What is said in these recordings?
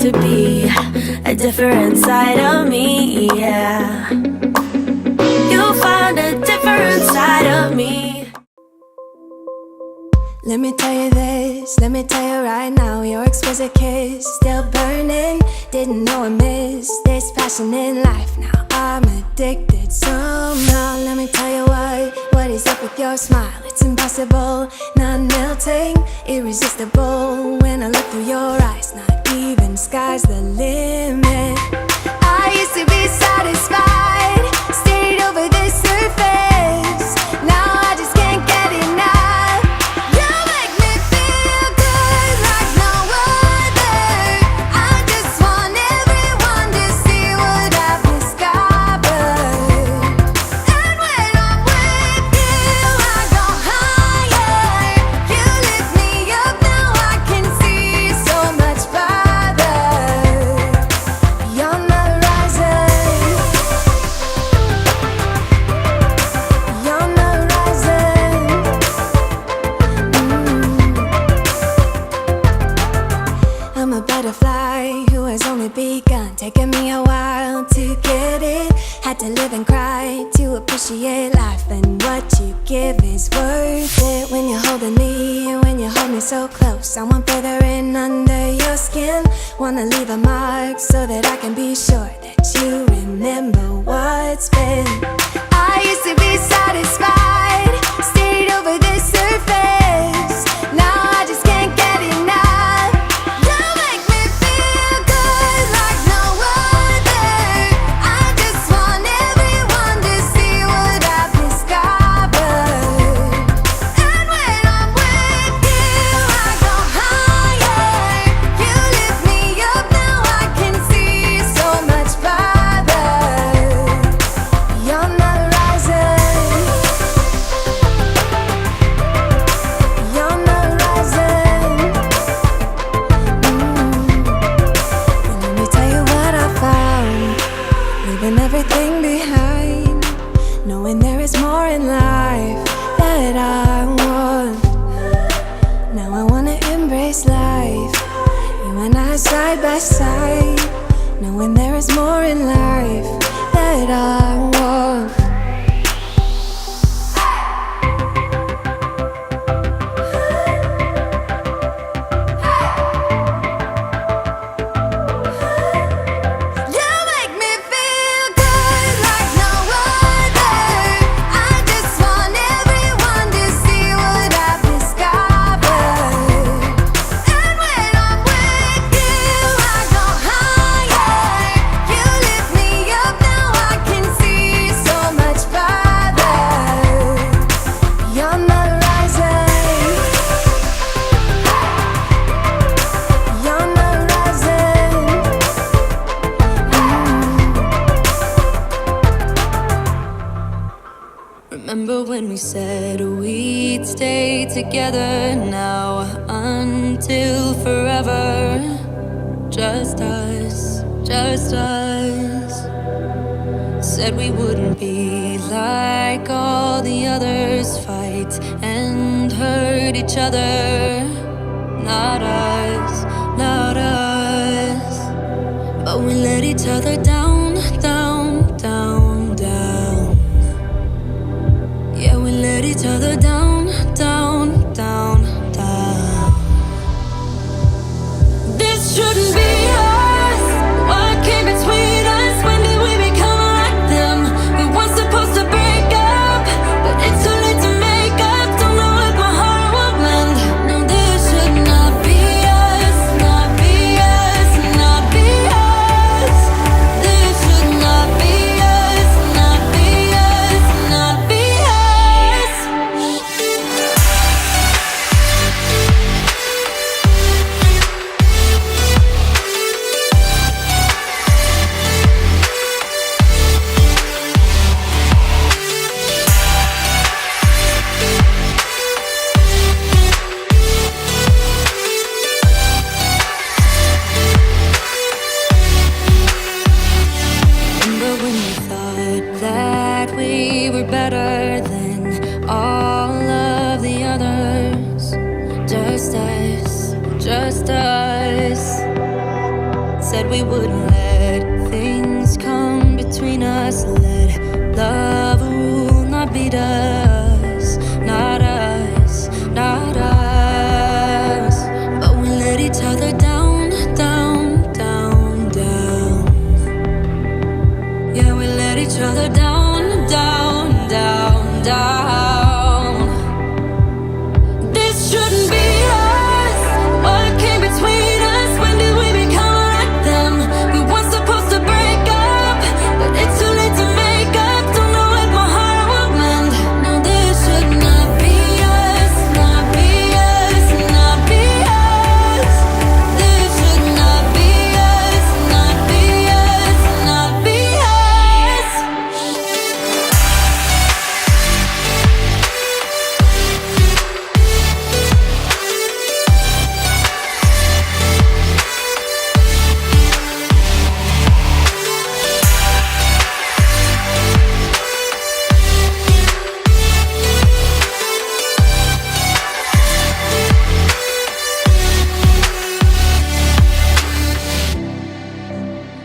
to be a different side of me, yeah. You'll find a different side of me. Let me tell you this, let me tell you right now, your exquisite kiss, still burning. Didn't know I missed this passion in life. Now I'm addicted somehow. Let me tell you what is up with your smile. It's impossible, not melting, irresistible. When I look through your eyes, not even sky's the limit. I used to be satisfied, stayed over the surface. Now I just can't get enough. You make me feel good like no other. I just want everyone to see what I've discovered. And when I'm with you, I go higher. You lift me up, now I can see so much farther. Beyond the horizon, beyond the horizon. I'm a butterfly who has only begun, taking me a while to get it. Had to live and cry to appreciate life, and what you give is worth it. When you're holding me, when you hold me so close, I want further in under your skin. Wanna leave a mark so that I can be sure that you remember what's been. I used to be satisfied, stayed over the surface. Now I just can't get enough. You make me feel good like no other. I just want everyone to see what I've discovered. And when I'm with you, I go higher. You lift me up, now I can see so much farther. Beyond the horizon, beyond the horizon. And let me tell you what I found, leaving everything behind, knowing there is more in life that I want. Now I wanna embrace life, you and I side by side, knowing there is more in life that I want. You make me feel good like no other. I just want everyone to see what I've discovered. And when I'm with you, I go higher. You lift me up, now I can see so much farther. Beyond the horizon, beyond the horizon. Remember when we said we'd stay together, now until forever. Just us, just us. Said we wouldn't be like all the others, fight and hurt each other. Not us, not us. But we let each other down, down, down, down. Yeah, we let each other down, down, down, down. This shouldn't be us. What came between us? When did we become like them? We weren't supposed to break up, but it's too late to make up. Don't know what my heart will mend. No, this should not be us, not be us, not be us. This should not be us, not be us, not be us. said we wouldn't let things come between us. Let love rule, not beat us. Not us, not us. But we let each other down, down, down, down. Yeah, we let each other down, down, down, down. This shouldn't be us. What came between us? When did we become like them? We weren't supposed to break up, but it's too late to make up. Don't know what my heart will mend. No, this should not be us. Not be us. Not be us. This should not be us. Not be us. Not be us.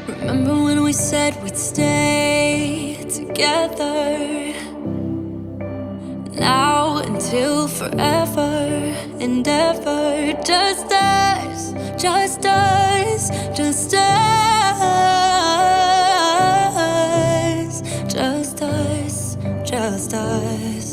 Remember when we said we'd stay together? Now until forever and ever. Just us, just us, just us. Just us, just us.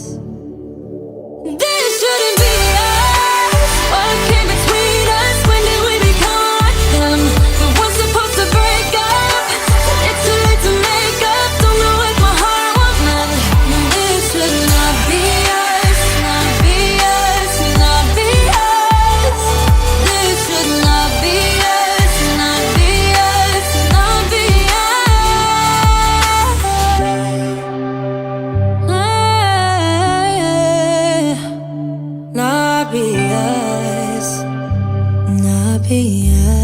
This shouldn't be us. What came between us? When did we become like them? We weren't supposed to break up, but it's too late to make up. Don't know what my heart will mend. No, this should not be us. Not be us. Not be us. This should not be us. Not be us. Not be us. Not be us. Not be us.